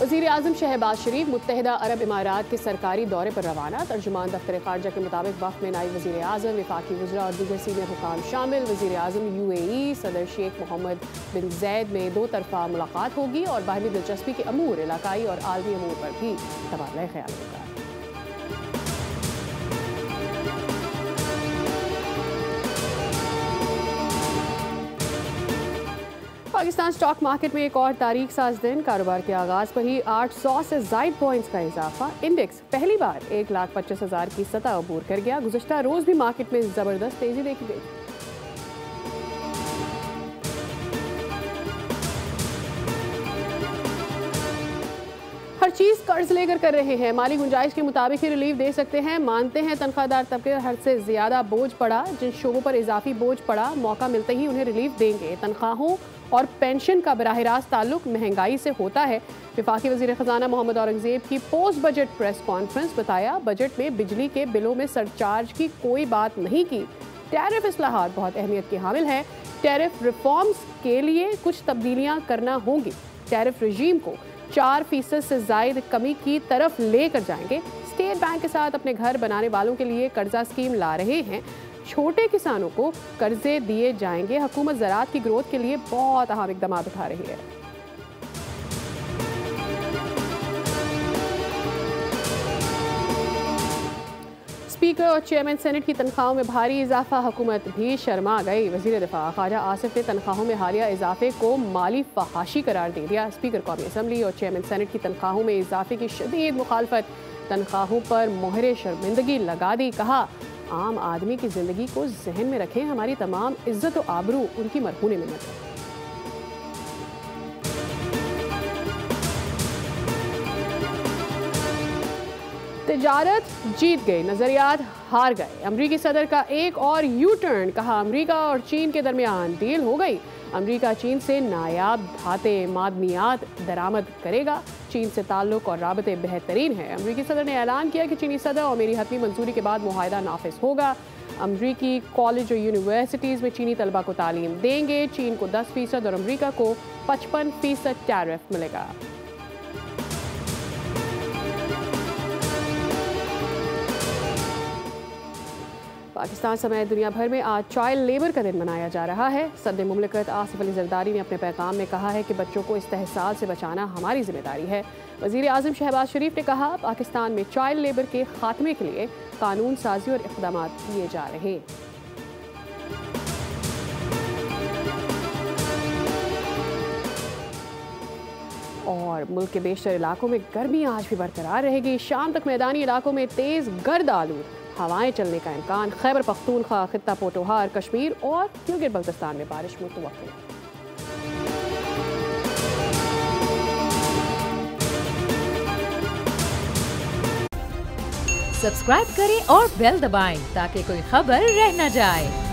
वज़ीर आज़म शहबाज शरीफ मुत्तहिदा अरब इमारात के सरकारी दौरे पर रवाना। तर्जुमान दफ्तर ख़ारजा के मुताबिक वफ़द में नायब वज़ीर आज़म, वफ़ाक़ी वज़रा और दीगर सीनियर हुकाम शामिल। वज़ीर आज़म UAE सदर शेख मोहम्मद बिन ज़ैद में दो तरफ़ा मुलाकात होगी और बाहमी दिलचस्पी के अमूर, इलाकाई और आलमी अमूर पर भी तबादला ख्याल होगा। पाकिस्तान स्टॉक मार्केट में एक और तारीख साज दिन। कारोबार के आगाज पर ही 800 से ज़ायद पॉइंट्स का इजाफा। इंडेक्स पहली बार 1,25,000 की सतह अबूर कर गया। गुज़श्ता रोज भी मार्केट में जबरदस्त तेजी देखी गई। हर चीज कर्ज लेकर कर रहे हैं, माली गुंजाइश के मुताबिक ही रिलीफ दे सकते हैं, मानते हैं तनख्वाहदार तबके हद से ज्यादा बोझ पड़ा। जिन शोबों पर इजाफी बोझ पड़ा, मौका मिलते ही उन्हें रिलीफ देंगे। तनख्वाहों और पेंशन का बराह रास्त ताल्लुक महंगाई से होता है। वफाकी वज़ीर ख़ज़ाना मोहम्मद औरंगज़ेब की पोस्ट बजट प्रेस कॉन्फ्रेंस। बताया, बजट में बिजली के बिलों में सरचार्ज की कोई बात नहीं की। टैरिफ इस्लाहात बहुत अहमियत के हामिल हैं। टैरिफ रिफॉर्म्स के लिए कुछ तब्दीलियाँ करना होंगी। टैरिफ रजीम को 4% से ज़ायद कमी की तरफ लेकर जाएंगे। स्टेट बैंक के साथ अपने घर बनाने वालों के लिए कर्जा स्कीम ला रहे हैं। छोटे किसानों को कर्जे दिए जाएंगे। हुकूमत ज़राअत की ग्रोथ के लिए बहुत अहम इक़दाम उठा रही है। स्पीकर और चेयरमैन सेनेट की तनख्वाहों में भारी इजाफा, हुकूमत भी शर्मा गई। वज़ीर दिफा ख्वाजा आसिफ ने तनख्वाहों में हालिया इजाफे को माली फहाशी करार दे दिया। स्पीकर कौमी असम्बली और चेयरमैन सेनेट की तनख्वाहों में इजाफे की शदीद मुखालफत, तनख्वाहों पर मोहरे शर्मिंदगी लगा दी। कहा, आम आदमी की जिंदगी को जहन में रखें, हमारी तमाम इज्जत और आबरू उनकी मरहूने मिन्नत है। तिजारत जीत गई, नजरियात हार गए। अमरीकी सदर का एक और यू टर्न। कहा, अमरीका और चीन के दरमियान डील हो गई। अमरीका चीन से नायाब धाते मादनियात दरामद करेगा। चीन से ताल्लुक और राबते बेहतरीन है। अमरीकी सदर ने ऐलान किया कि चीनी सदर और मेरी हतमी मंजूरी के बाद मुआहदा नाफिज होगा। अमरीकी कॉलेज और यूनिवर्सिटीज़ में चीनी तलबा को तालीम देंगे। चीन को 10% और अमरीका को 55% टैरिफ मिलेगा। पाकिस्तान समेत दुनिया भर में आज चाइल्ड लेबर का दिन मनाया जा रहा है। सदर मुमलिकत आसिफ अली जरदारी ने अपने पैगाम में कहा है कि बच्चों को इस्तेहसाल से बचाना हमारी जिम्मेदारी है। वज़ीर आज़म शहबाज शरीफ ने कहा, पाकिस्तान में चाइल्ड लेबर के खात्मे के लिए कानून साजी और इक़दाम किए जा रहे हैं। और मुल्क के बेशतर इलाकों में गर्मी आज भी बरकरार रहेगी। शाम तक मैदानी इलाकों में तेज़ गर्द आलूद हवाएं चलने का इम्कान। खैबर पख्तूनख्वा, खित्ता पोटोहार, कश्मीर और गिलगित बल्तिस्तान में बारिश मुतवक्किल। सब्सक्राइब करें और बेल दबाएं ताकि कोई खबर रह न जाए।